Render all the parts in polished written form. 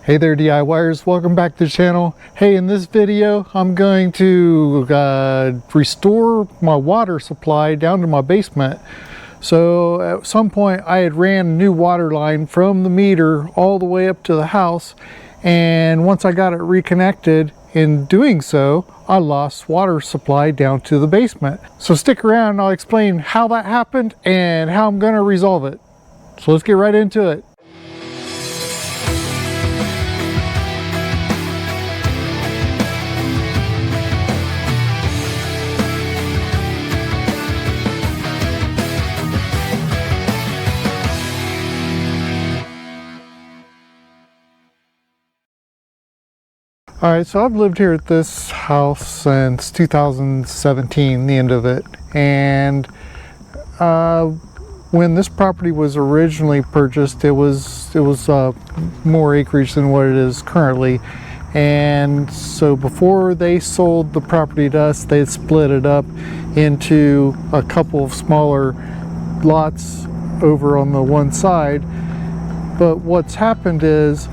Hey there DIYers, welcome back to the channel. Hey, in this video I'm going to restore my water supply down to my basement. So at some point I had ran a new water line from the meter all the way up to the house, and once I got it reconnected, in doing so I lost water supply down to the basement. So stick around and I'll explain how that happened and how I'm going to resolve it. So let's get right into it. Alright, so I've lived here at this house since 2017, the end of it, and when this property was originally purchased, it was more acreage than what it is currently. And so before they sold the property to us, they had split it up into a couple of smaller lots over on the one side. But what's happened is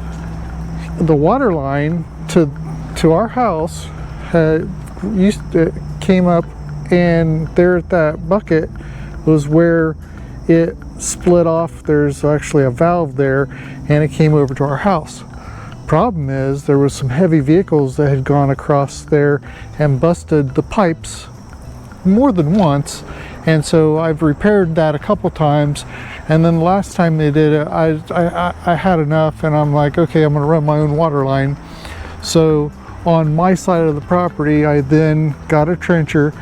the water line to our house came up, and there at that bucket was where it split off. There's actually a valve there, and it came over to our house. Problem is, there was some heavy vehicles that had gone across there and busted the pipes more than once, and so I've repaired that a couple times. And then the last time they did it, I had enough, and I'm like, okay, I'm gonna run my own water line. So on my side of the property, I then got a trencher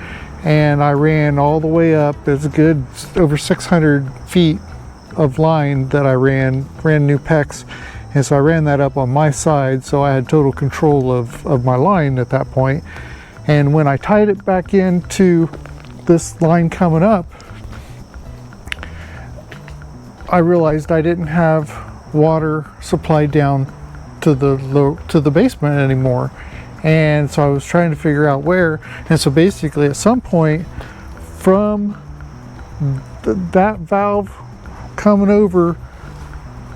and I ran all the way up. It's a good over 600 feet of line that I ran new PEX, and so I ran that up on my side, so I had total control of my line at that point. And when I tied it back into this line coming up, I realized I didn't have water supply down to the basement anymore, and so I was trying to figure out where. And so basically at some point from that valve coming over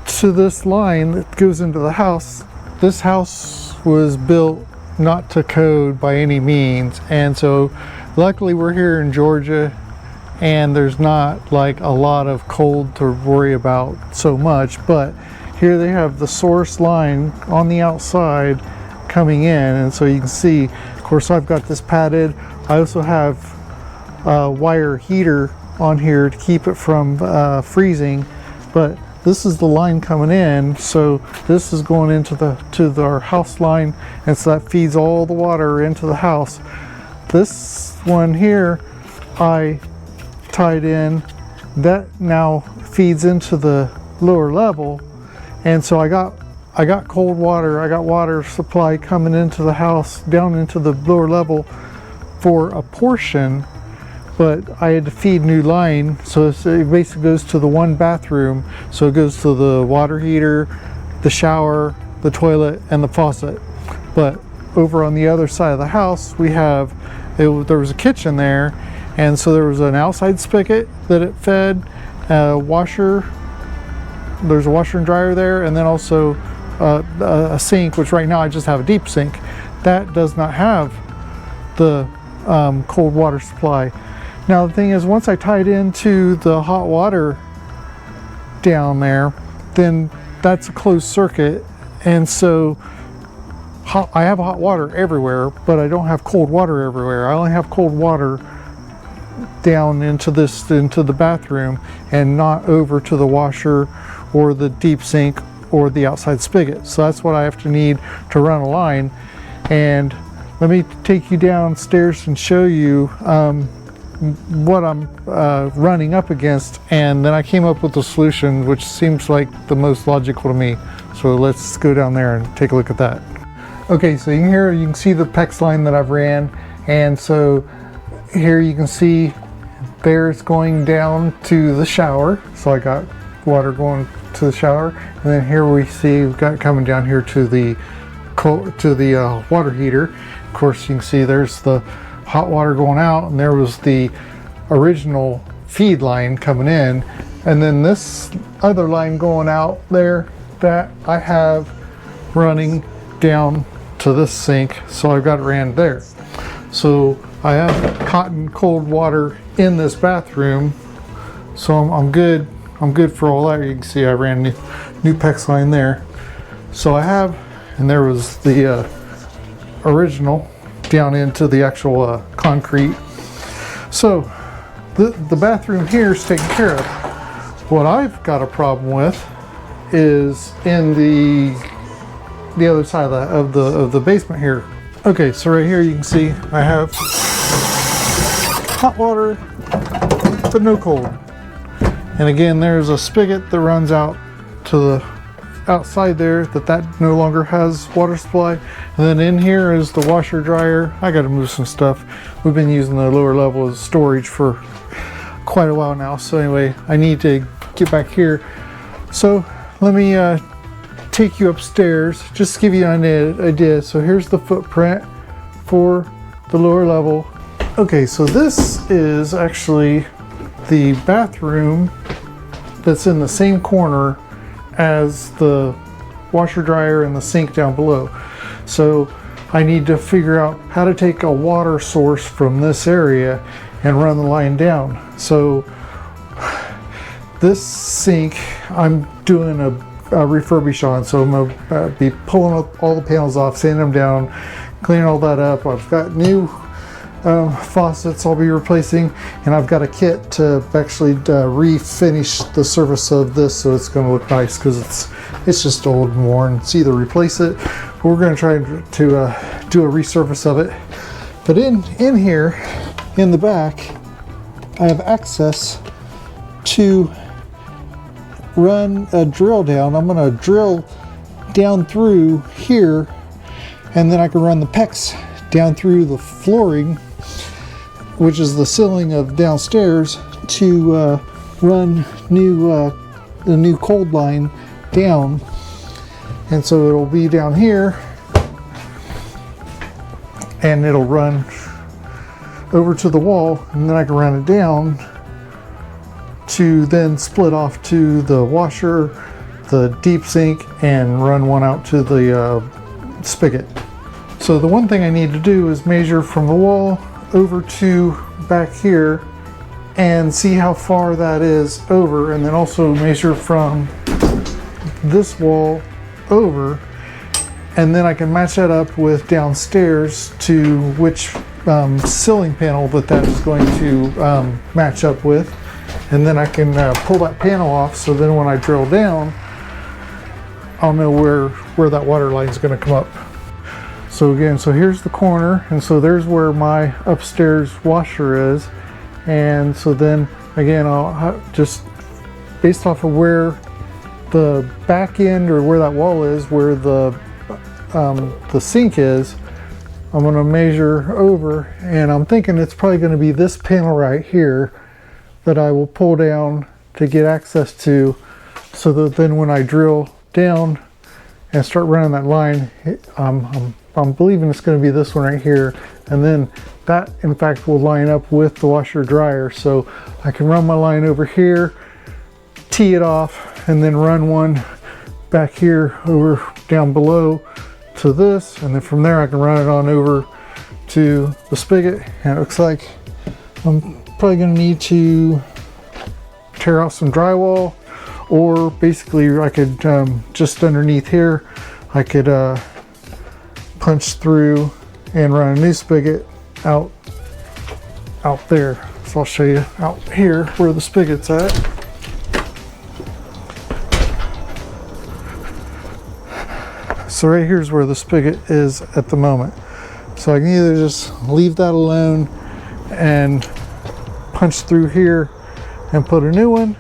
to this line that goes into the house, this house was built not to code by any means, and so luckily we're here in Georgia and there's not like a lot of cold to worry about so much. But here they have the source line on the outside coming in, and so you can see, of course, I've got this padded. I also have a wire heater on here to keep it from freezing, but this is the line coming in, so this is going into our house line, and so that feeds all the water into the house. This one here I tied in, that now feeds into the lower level. And so I got cold water, I got water supply coming into the house, down into the lower level for a portion, but I had to feed new line, so it basically goes to the one bathroom. So it goes to the water heater, the shower, the toilet, and the faucet. But over on the other side of the house, there was a kitchen there, and so there was an outside spigot that it fed, a washer. There's a washer and dryer there, and then also a sink, which right now I just have a deep sink. That does not have the cold water supply. Now the thing is, once I tied into the hot water down there, then that's a closed circuit, and so I have hot water everywhere, but I don't have cold water everywhere. I only have cold water down into the bathroom, and not over to the washer or the deep sink or the outside spigot. So that's what I have to need to run a line. And let me take you downstairs and show you what I'm running up against, and then I came up with a solution which seems like the most logical to me. So let's go down there and take a look at that. Okay, so you can see the PEX line that I've ran, and so here you can see there it's going down to the shower. So I got water going to the shower, and then here we see we've got coming down here to the water heater. Of course, you can see there's the hot water going out, and there was the original feed line coming in, and then this other line going out there that I have running down to this sink, so I've got it ran there. So I have hot and cold water in this bathroom, so I'm good. I'm good for all that. You can see I ran new PEX line there. So I have, and there was the original down into the actual concrete. So the bathroom here is taken care of. What I've got a problem with is in the other side of the basement here. Okay, so right here you can see I have hot water, but no cold. And again, there's a spigot that runs out to the outside there that no longer has water supply. And then in here is the washer dryer. I got to move some stuff. We've been using the lower level as storage for quite a while now. So anyway, I need to get back here. So let me take you upstairs, just to give you an idea. So here's the footprint for the lower level. Okay, so this is actually the bathroom that's in the same corner as the washer dryer and the sink down below. So I need to figure out how to take a water source from this area and run the line down. So this sink I'm doing a refurbish on, so I'm gonna be pulling up all the panels off, sanding them down, cleaning all that up. I've got new faucets I'll be replacing, and I've got a kit to actually refinish the surface of this, so it's going to look nice, because it's just old and worn. It's either replace it, but we're going to try to do a resurface of it. But in here in the back, I have access to run a drill down. I'm going to drill down through here, and then I can run the PEX down through the flooring, which is the ceiling of downstairs, to run the new cold line down. And so it'll be down here, and it'll run over to the wall, and then I can run it down to then split off to the washer, the deep sink, and run one out to the spigot. So the one thing I need to do is measure from the wall over to back here and see how far that is over, and then also measure from this wall over, and then I can match that up with downstairs to which ceiling panel that is going to match up with, and then I can pull that panel off, so then when I drill down, I'll know where that water line is going to come up. So again, so here's the corner, and so there's where my upstairs washer is. And so then again, I'll just, based off of where the back end or where that wall is, where the sink is, I'm going to measure over, and I'm thinking it's probably going to be this panel right here that I will pull down to get access to, so that then when I drill down and start running that line, I'm believing it's going to be this one right here, and then that in fact will line up with the washer dryer, so I can run my line over here, tee it off, and then run one back here over down below to this, and then from there I can run it on over to the spigot. And it looks like I'm probably going to need to tear out some drywall, or basically I could just underneath here I could punch through and run a new spigot out there. So I'll show you out here where the spigot's at. So right here's where the spigot is at the moment. So I can either just leave that alone and punch through here and put a new one,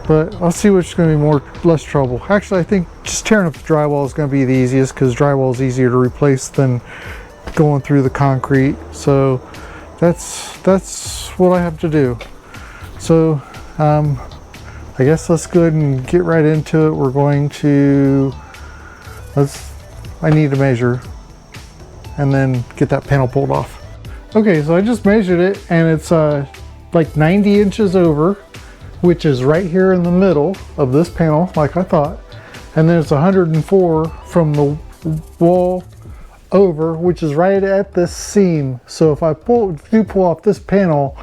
but I'll see which is going to be less trouble. Actually, I think just tearing up the drywall is going to be the easiest, because drywall is easier to replace than going through the concrete. So that's what I have to do. So I guess let's go ahead and get right into it. We're going to, I need to measure and then get that panel pulled off. Okay, so I just measured it, and it's like 90 inches over, which is right here in the middle of this panel, like I thought. and then it's 104 from the wall over, which is right at this seam. So if I do pull off this panel,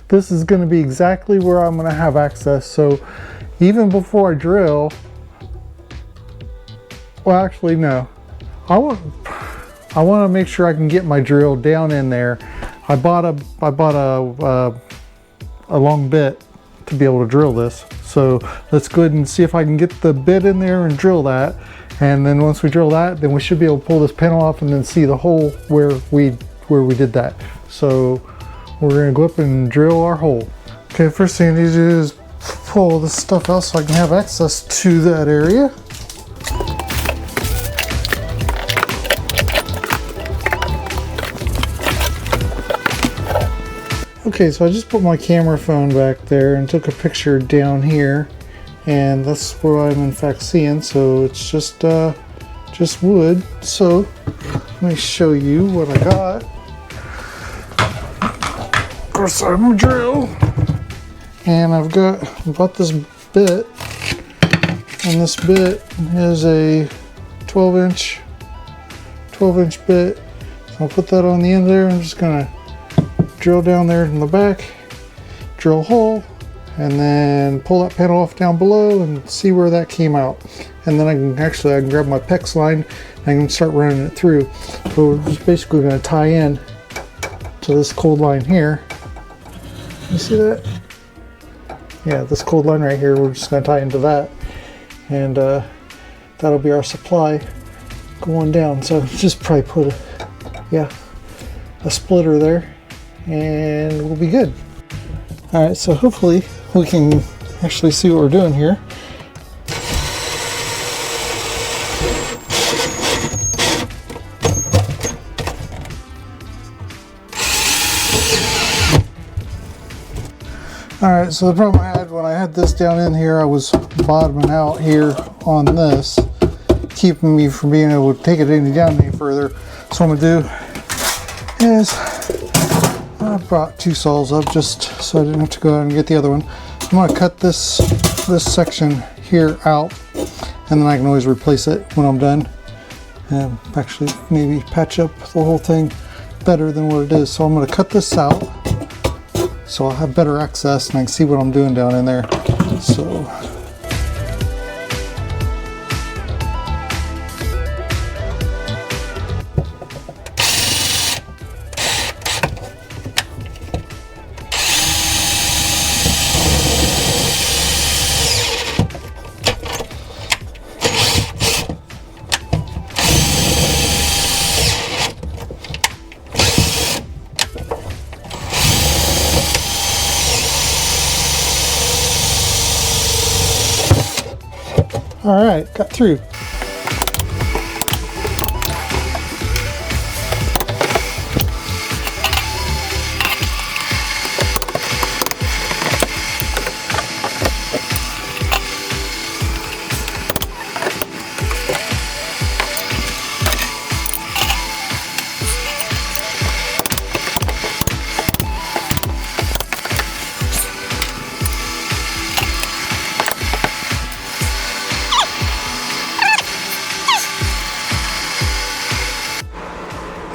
this is going to be exactly where I'm going to have access. So even before I drill, well, actually no, I want to make sure I can get my drill down in there. I bought a long bit to be able to drill this. So let's go ahead and see if I can get the bit in there and drill that. And then once we drill that, then we should be able to pull this panel off and then see the hole where we did that. So we're gonna go up and drill our hole. Okay, first thing I need to do is pull all this stuff out so I can have access to that area. Okay, so I just put my camera phone back there and took a picture down here, and that's where I'm in fact seeing. So it's just wood. So let me show you what I got. First, I'm gonna drill, and I've bought this bit, and this bit is a 12-inch bit. So I'll put that on the end there. I'm just gonna drill down there in the back, drill a hole, and then pull that panel off down below and see where that came out. And then I can grab my PEX line and I can start running it through. So we're just basically going to tie in to this cold line here. You see that? Yeah, this cold line right here, we're just going to tie into that, and that'll be our supply going down. So just probably put a splitter there, and we'll be good. All right, so hopefully we can actually see what we're doing here. All right, so the problem I had when I had this down in here, I was bottoming out here on this, keeping me from being able to take it down any further. So what I'm gonna do is, I brought two saws up just so I didn't have to go out and get the other one. I'm going to cut this section here out, and then I can always replace it when I'm done, and actually maybe patch up the whole thing better than what it is. So I'm going to cut this out so I'll have better access and I can see what I'm doing down in there. So all right, got through.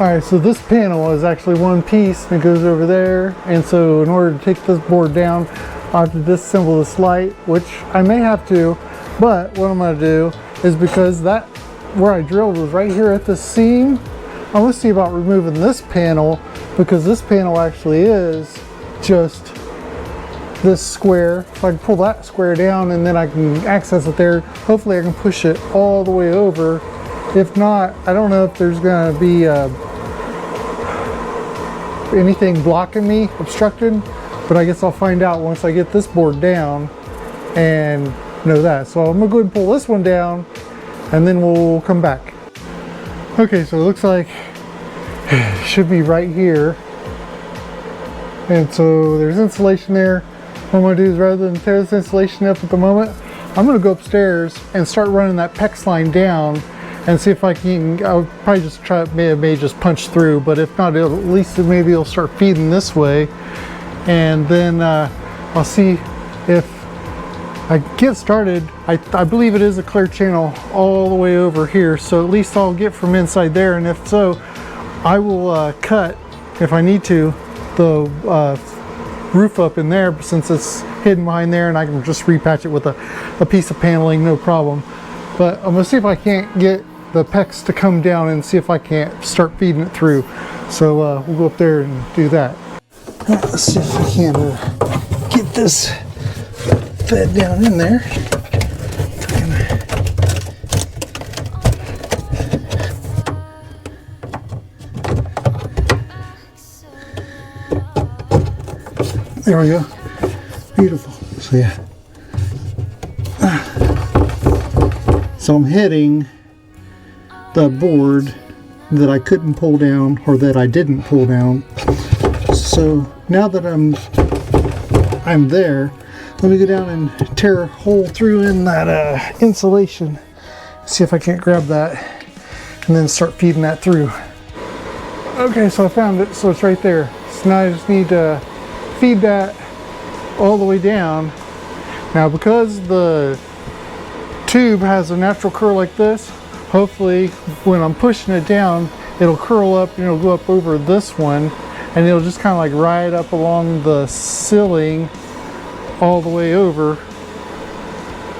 Alright, so this panel is actually one piece and it goes over there, and so in order to take this board down, I have to disassemble this light, which I may have to, but what I'm going to do is, because that where I drilled was right here at the seam, I'm going to see about removing this panel, because this panel actually is just this square. So I can pull that square down and then I can access it there. Hopefully I can push it all the way over. If not, I don't know if there's going to be anything blocking me, obstructing, but I guess I'll find out once I get this board down and know that. So I'm gonna go ahead and pull this one down and then we'll come back. Okay, so it looks like it should be right here, and so there's insulation there. What I'm gonna do is, rather than tear this insulation up at the moment, I'm gonna go upstairs and start running that PEX line down and see if I can. I'll probably just try, may just punch through, but if not, at least maybe it'll start feeding this way, and then I'll see if I get started, I believe it is a clear channel all the way over here, so at least I'll get from inside there, and if so, I will cut, if I need to, the roof up in there, but since it's hidden behind there, and I can just repatch it with a piece of paneling, no problem. But I'm gonna see if I can't get the pecs to come down and see if I can't start feeding it through. So we'll go up there and do that. Let's see if I can get this fed down in there. There we go. Beautiful. So yeah. So I'm hitting the board that I couldn't pull down, or that I didn't pull down. So now that I'm there, let me go down and tear a hole through in that insulation. See if I can't grab that and then start feeding that through. Okay, so I found it. So it's right there. So now I just need to feed that all the way down. Now because the tube has a natural curl like this, hopefully when I'm pushing it down, it'll curl up and it'll go up over this one, and it'll just kind of like ride up along the ceiling all the way over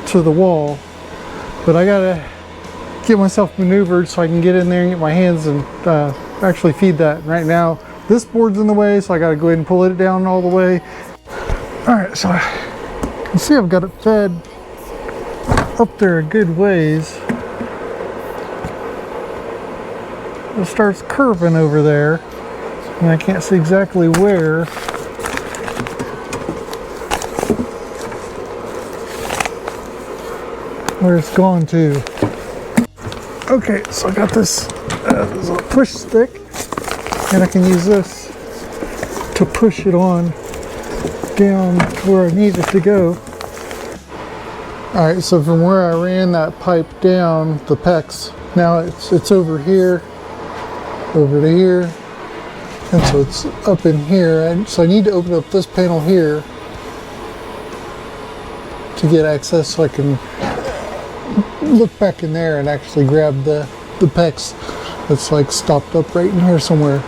to the wall. But I gotta get myself maneuvered so I can get in there and get my hands and actually feed that. Right now this board's in the way, so I gotta go ahead and pull it down all the way. All right, so you can see I've got it fed up there a good ways. It starts curving over there, and I can't see exactly where. Where it's gone to. Okay, so I got this little push stick, and I can use this to push it on down to where I need it to go. Alright, so from where I ran that pipe down, the PEX, now it's over here, over to here, and so it's up in here, and so I need to open up this panel here to get access so I can look back in there and actually grab the PEX that's like stopped up right in here somewhere.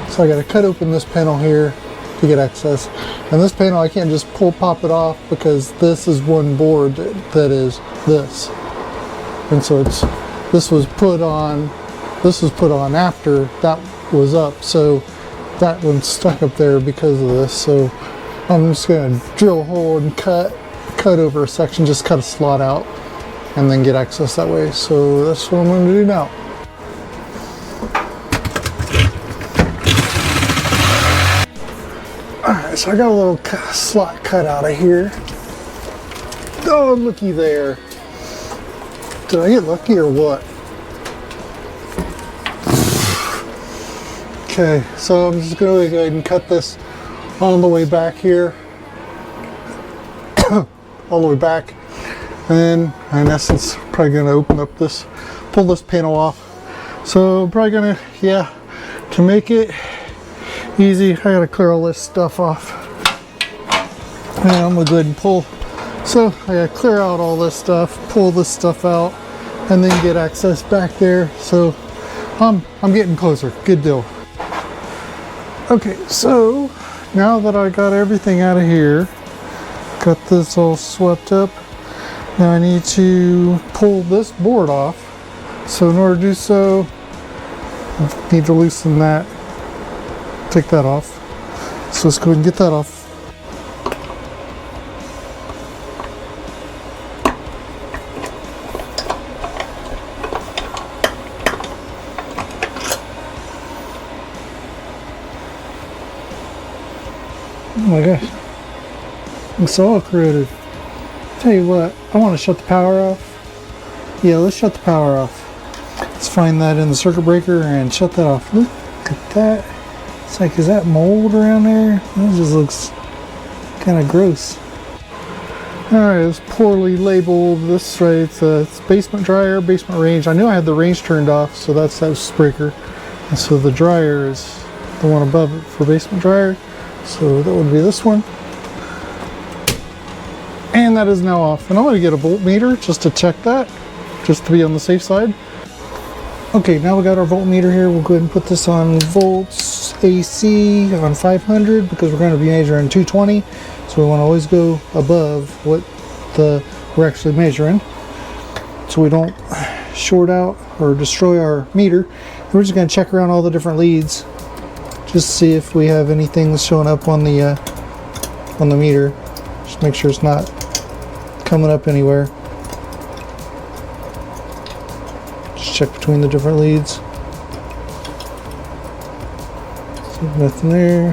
So I got to cut open this panel here to get access, and this panel I can't just pop it off because this is one board that is this, and so this was put on after that was up, so that one's stuck up there because of this. So I'm just gonna drill a hole and cut over a section, just cut a slot out and then get access that way. So that's what I'm going to do now. Alright, so I got a little slot cut out of here. Oh, looky there. Did I get lucky or what? Okay, so I'm just going to go ahead and cut this on the way back here. All the way back. And then, in essence, probably going to open up this, pull this panel off. So I'm probably going to, to make it easy, I got to clear all this stuff off. And I'm going to go ahead and pull. So I got to clear out all this stuff, pull this stuff out, and then get access back there. So I'm getting closer. Good deal. Okay, so now that I got everything out of here, got this all swept up, now I need to pull this board off. So in order to do so, I need to loosen that, take that off. So let's go ahead and get that off. Oh my gosh, it's all corroded. Tell you what, I want to shut the power off. Yeah, let's shut the power off. Let's find that in the circuit breaker and shut that off. Look at that. It's like, is that mold around there? That just looks kind of gross. Alright, it's poorly labeled. This right, it's basement dryer, basement range. I knew I had the range turned off, so that's that breaker. And so the dryer is the one above it for basement dryer. So that would be this one. And And that is now off. And I'm going to get a voltmeter just to check that, just to be on the safe side. Okay, now we got our voltmeter here. We'll go ahead and put this on volts AC on 500 because we're going to be measuring 220. So we want to always go above what we're actually measuring, so we don't short out or destroy our meter. And we're just going to check around all the different leads, just to see if we have anything that's showing up on the meter. Just make sure it's not coming up anywhere. Just check between the different leads. So nothing there.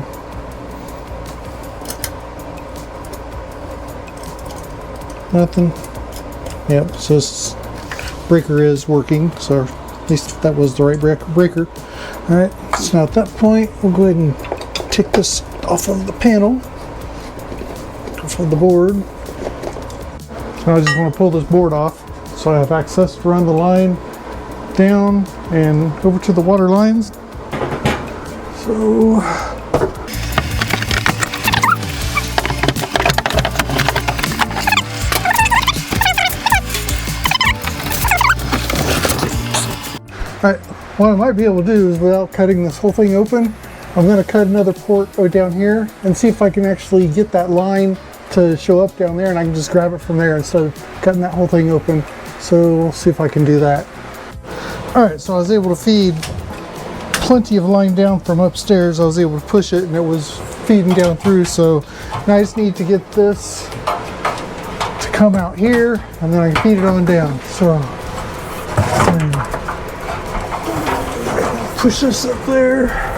Nothing. Yep, so this breaker is working, so at least that was the right breaker. Alright, so now at that point, we'll go ahead and take this off of the panel, off of the board. So I just want to pull this board off so I have access to run the line down and over to the water lines. So alright, what I might be able to do is, without cutting this whole thing open, I'm going to cut another port down here and see if I can actually get that line to show up down there, and I can just grab it from there instead of cutting that whole thing open. So we'll see if I can do that. Alright, so I was able to feed plenty of line down from upstairs. I was able to push it and it was feeding down through, so now I just need to get this to come out here and then I can feed it on down. So push this up there.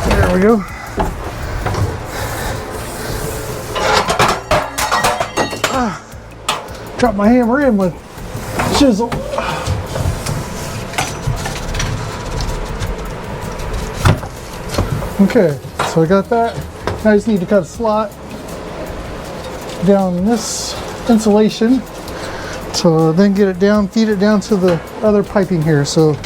There we go. Drop my hammer in with chisel. Okay, so I got that. Now I just need to cut a slot down this insulation to then get it down, feed it down to the other piping here. So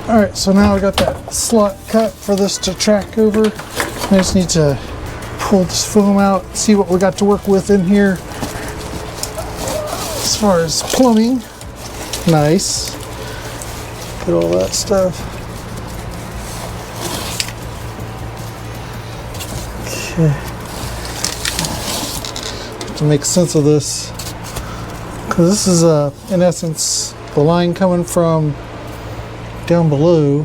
alright, so now I got that slot cut for this to track over. I just need to pull this foam out, see what we got to work with in here. As far as plumbing, nice. Get all that stuff. Okay. Have to make sense of this, because this is in essence the line coming from down below.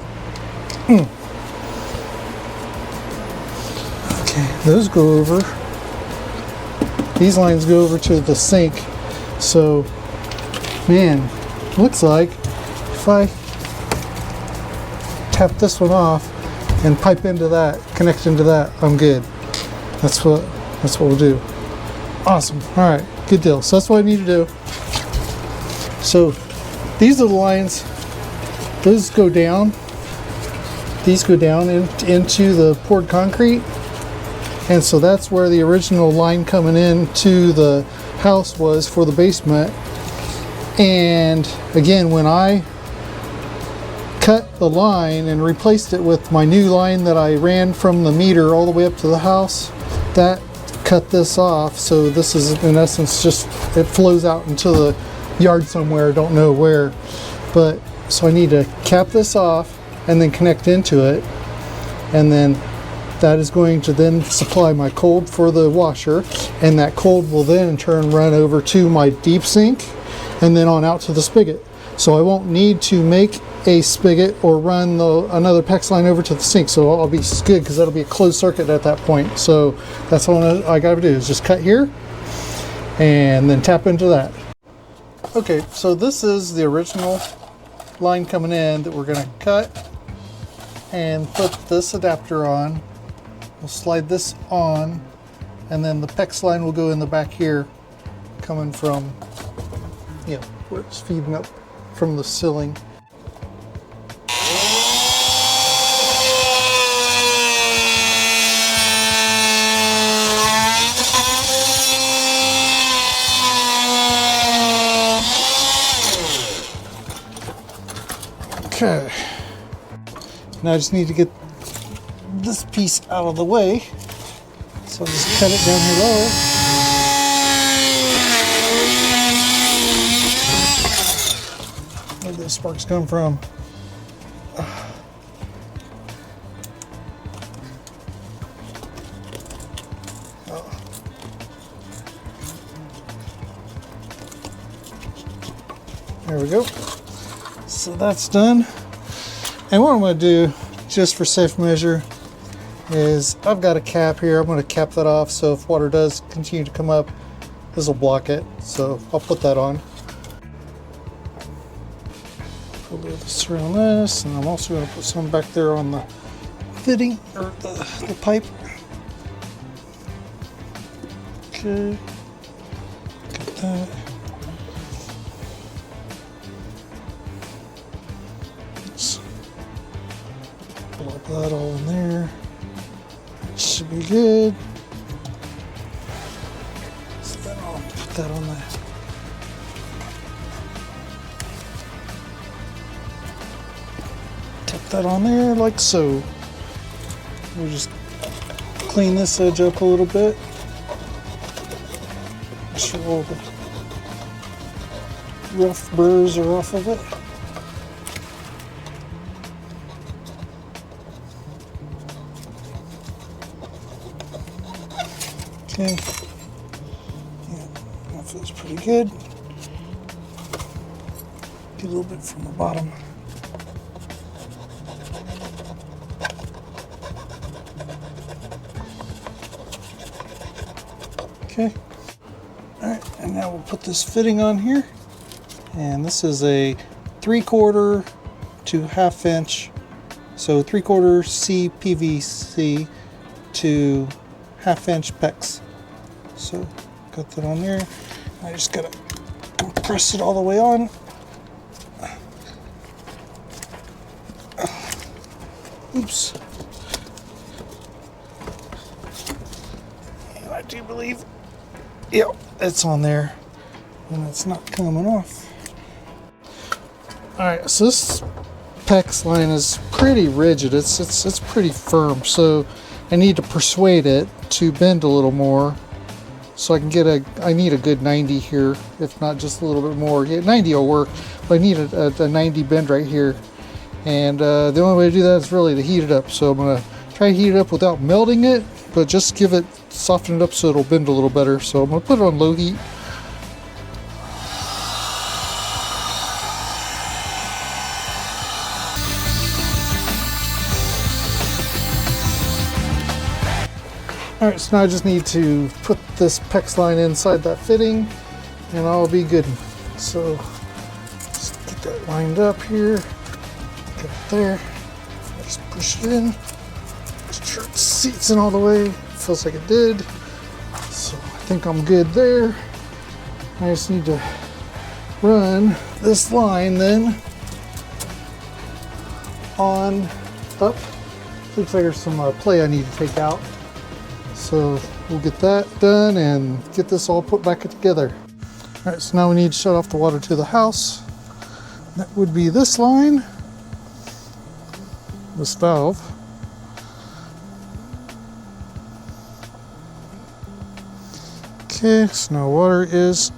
Okay, those go over. These lines go over to the sink. So, man, looks like if I tap this one off and pipe into that, connect into that, I'm good. That's what we'll do. Awesome. All right, good deal. So that's what I need to do. So these are the lines. Those go down. These go down into the poured concrete. And so that's where the original line coming in to the house was for the basement. And again, when I cut the line and replaced it with my new line that I ran from the meter all the way up to the house, that cut this off. So this is in essence just, it flows out into the yard somewhere, don't know where. But so I need to cap this off and then connect into it, and then that is going to then supply my cold for the washer, and that cold will then in turn run over to my deep sink and then on out to the spigot. So I won't need to make a spigot or run another PEX line over to the sink. So I'll be good because that'll be a closed circuit at that point. So that's what I got to do is just cut here and then tap into that. Okay, so this is the original line coming in that we're going to cut and put this adapter on. We'll slide this on, and then the PEX line will go in the back here, coming from, you know, where it's feeding up from the ceiling. Okay, now I just need to get this piece out of the way, so I'll just cut it down here low. Where the sparks come from? There we go. So that's done. And what I'm going to do, just for safe measure, is I've got a cap here. I'm going to cap that off, so if water does continue to come up, this will block it. So I'll put that on. Put a little this around this, and I'm also going to put some back there on the fitting, or the pipe. Okay, got that. Plug that all in there. Should be good. So then I'll put that on there. Tap that on there like so. We'll just clean this edge up a little bit. Make sure all the rough burrs are off of it. Okay, yeah, that feels pretty good. Get a little bit from the bottom. Okay, all right, and now we'll put this fitting on here. And this is a 3/4 to 1/2 inch, so 3/4 C PVC to 1/2 inch PEX. So got that on there. I just gotta compress it all the way on. Oops. And I do believe, yep, it's on there, and it's not coming off. All right, so this PEX line is pretty rigid. It's pretty firm. So I need to persuade it to bend a little more, so I can get I need a good 90 here, if not just a little bit more. Yeah, 90 will work, but I need a 90 bend right here. And the only way to do that is really to heat it up. So I'm gonna try to heat it up without melting it, but just soften it up so it'll bend a little better. So I'm gonna put it on low heat. All right, so now I just need to put this PEX line inside that fitting, and I'll be good. So just get that lined up here, get it there, just push it in, make sure it seats in all the way. Feels like it did, so I think I'm good there. I just need to run this line then on up. Looks like there's some play I need to take out. So we'll get that done and get this all put back together. All right, so now we need to shut off the water to the house. That would be this line, this valve. Okay, so now water is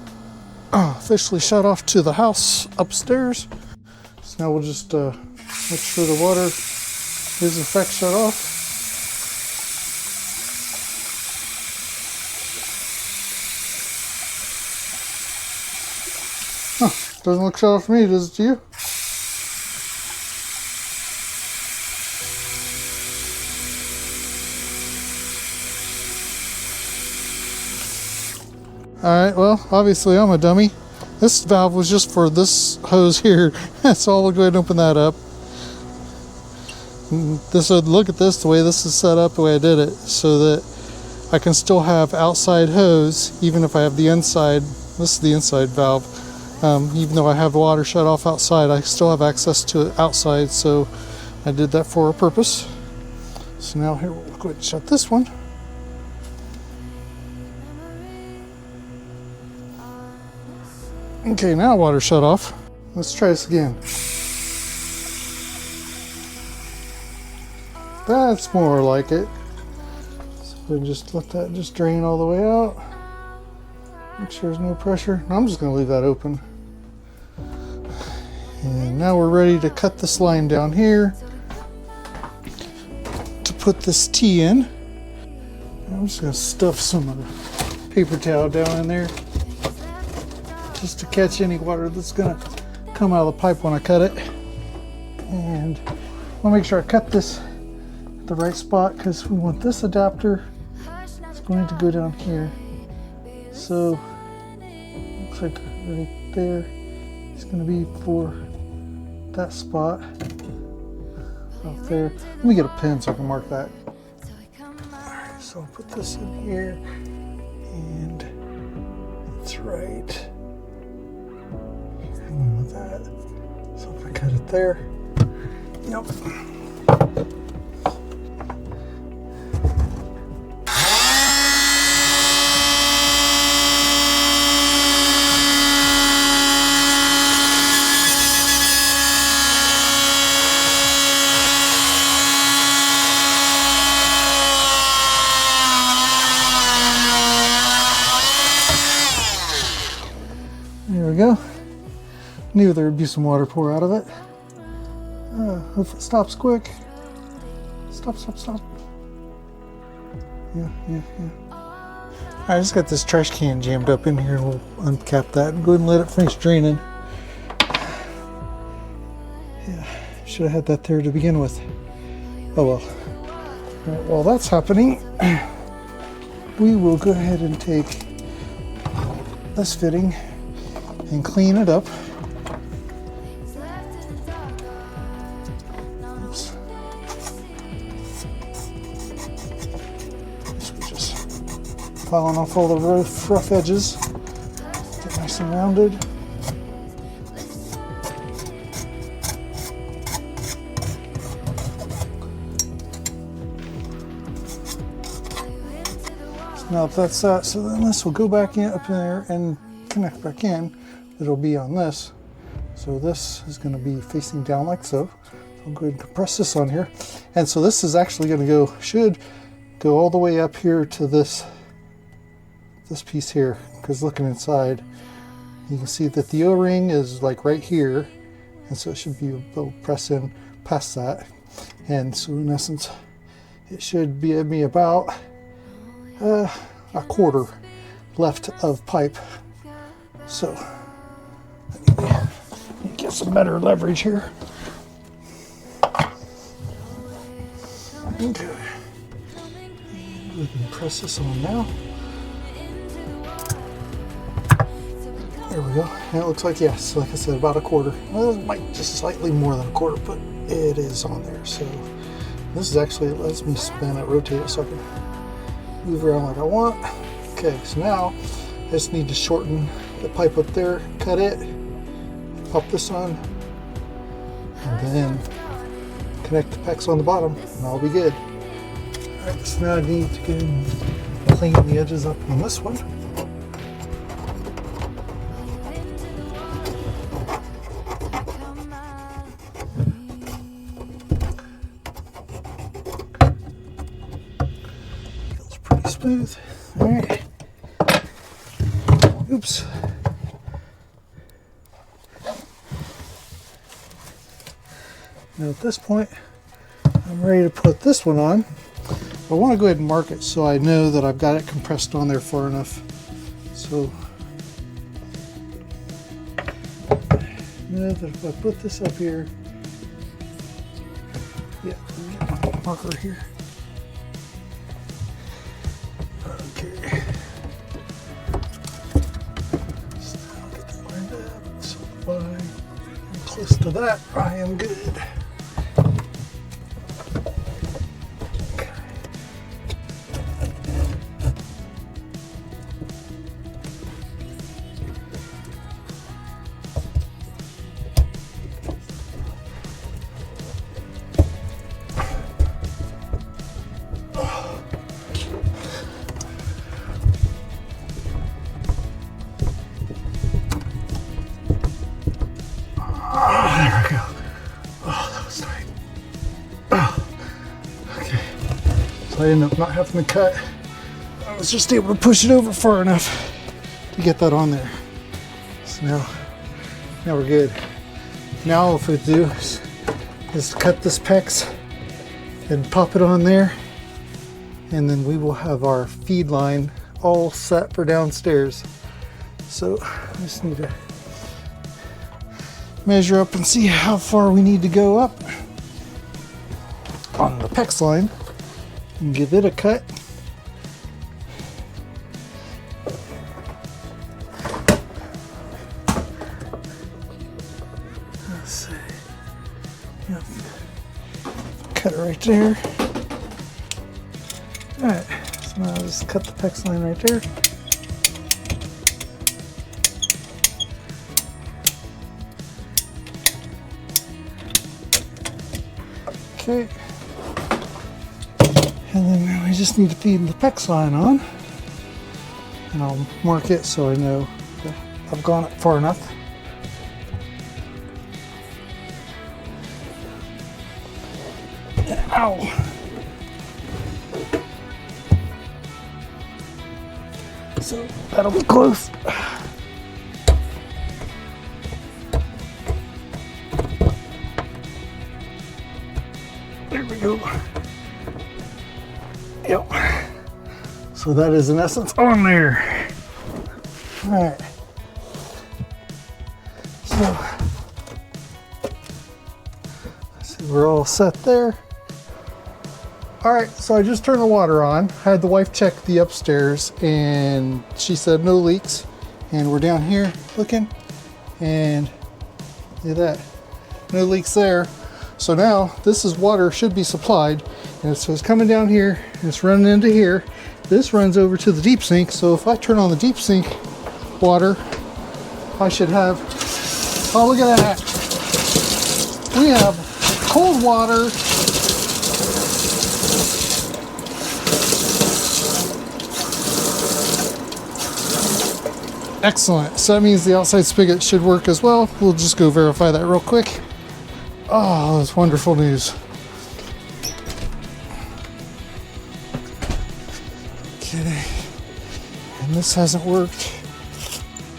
officially shut off to the house upstairs. So now we'll just make sure the water is in fact shut off. Doesn't look shut off to me, does it to you? Alright, well, obviously I'm a dummy. This valve was just for this hose here. So I'll go ahead and open that up. This would look at this, the way this is set up, the way I did it, so that I can still have outside hose, even if I have the inside. This is the inside valve. Even though I have the water shut off outside, I still have access to it outside, so I did that for a purpose. So now here, we'll go ahead and shut this one. Okay, now water shut off. Let's try this again. That's more like it. So just let that just drain all the way out. Make sure there's no pressure. I'm just going to leave that open. And now we're ready to cut this line down here to put this T in. I'm just going to stuff some of the paper towel down in there just to catch any water that's going to come out of the pipe when I cut it. And I'll make sure I cut this at the right spot, because we want this adapter. It's going to go down here. So looks like right there is going to be for that spot out there. Let me get a pen so I can mark that. Alright, so I'll put this in here, and it's right here with that. So if I cut it there, yep. There we go. Knew there would be some water pour out of it. If it stops quick. Stop. Yeah. I just got this trash can jammed up in here. We'll uncap that and go ahead and let it finish draining. Yeah, should have had that there to begin with. Oh well. Right, while that's happening, we will go ahead and take this fitting and clean it up. Oops. So we're just filing off all the rough edges. Get nice and rounded. So now if that's that, so then this will go back in up in there and connect back in. It'll be on this. So this is going to be facing down like so. I'll go ahead and compress this on here. And so this is actually going to should go all the way up here to this piece here. Because looking inside, you can see that the O-ring is like right here. And so it should be able to press in past that. And so in essence, it should be about a quarter left of pipe. So let me get some better leverage here. Okay. We can press this on now. There we go. And it looks like, yes, like I said, about a quarter. Well, it might just slightly more than a quarter, but it is on there. So this is actually, it lets me spin it, rotate it so I can move around like I want. Okay, so now I just need to shorten the pipe up there, cut it, pop this on, and then connect the pecs on the bottom, and I'll be good. Alright, so now I need to get and clean the edges up on this one. Feels pretty smooth. Alright. Oops. Now at this point, I'm ready to put this one on. I want to go ahead and mark it so I know that I've got it compressed on there far enough. So know that if I put this up here, yeah, let me get my marker here. Okay. So I'll get that lined up. So if I'm close to that, I am good. I ended up not having to cut. I was just able to push it over far enough to get that on there. So now we're good. Now what we do is cut this PEX and pop it on there, and then we will have our feed line all set for downstairs. So I just need to measure up and see how far we need to go up on the PEX line and give it a cut. Let's see. Yep. Cut it right there. Alright, so now I'll just cut the PEX line right there. Okay. And then we just need to feed the PEX line on. And I'll mark it so I know that I've gone up far enough. Ow! So that'll be close. There we go. Yep. So that is in essence on there. All right. So we're all set there. All right, so I just turned the water on. Had the wife check the upstairs and she said no leaks. And we're down here looking and look at that, no leaks there. So now this is water should be supplied. And so it's coming down here and it's running into here. This runs over to the deep sink. So if I turn on the deep sink water, I should have, oh, look at that. We have cold water. Excellent. So that means the outside spigot should work as well. We'll just go verify that real quick. Oh, that's wonderful news. Okay, and this hasn't worked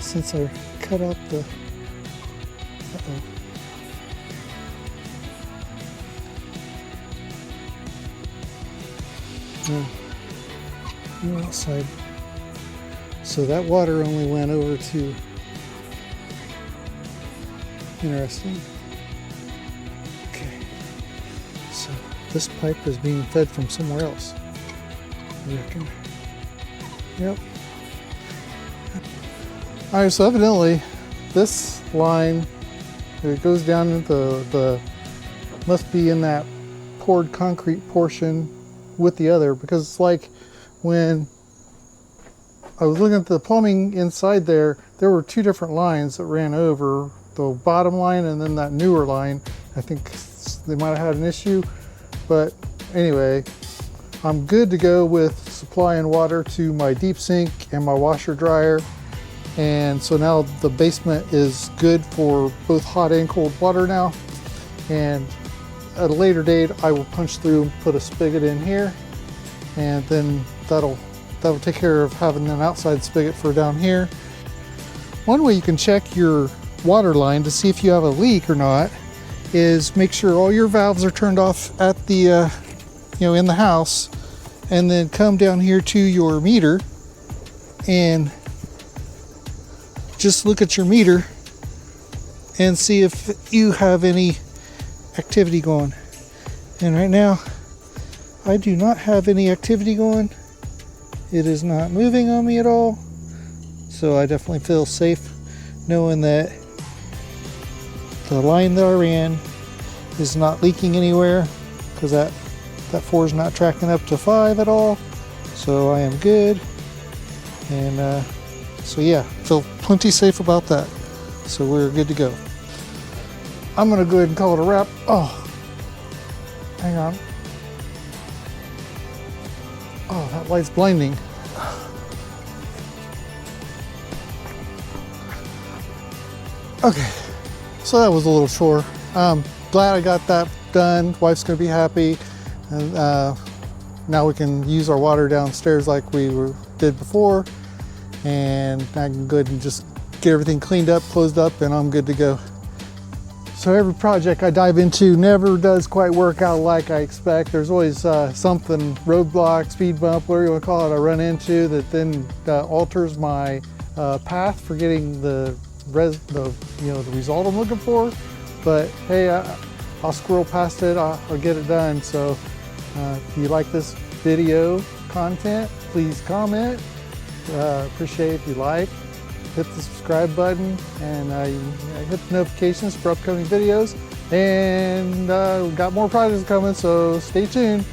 since I cut out the, no outside. So that water only went over to, interesting. Okay, so this pipe is being fed from somewhere else, I reckon. Yep. All right, so evidently this line, it goes down into the must be in that poured concrete portion with the other, because it's like when I was looking at the plumbing inside there were two different lines that ran over, the bottom line and then that newer line. I think they might have had an issue, but anyway, I'm good to go with supplying water to my deep sink and my washer dryer. And so now the basement is good for both hot and cold water now. And at a later date, I will punch through and put a spigot in here. And then that'll take care of having an outside spigot for down here. One way you can check your water line to see if you have a leak or not is make sure all your valves are turned off at the, in the house, and then come down here to your meter and just look at your meter and see if you have any activity going. And right now, I do not have any activity going. It is not moving on me at all. So I definitely feel safe knowing that the line that I ran is not leaking anywhere, because that 4 is not tracking up to 5 at all. So I am good. And so yeah, feel plenty safe about that. So we're good to go. I'm gonna go ahead and call it a wrap. Oh, hang on. Oh, that light's blinding. Okay, so that was a little chore. Glad I got that done. Wife's gonna be happy. And now we can use our water downstairs like we did before. And I can go ahead and just get everything cleaned up, closed up, and I'm good to go. So every project I dive into never does quite work out like I expect. There's always something, roadblock, speed bump, whatever you want to call it, I run into that then alters my path for getting the result I'm looking for. But hey, I'll squirrel past it. I'll get it done. So if you like this video content, please comment. Appreciate if you like. Hit the subscribe button, and hit the notifications for upcoming videos. And we've got more projects coming, so stay tuned.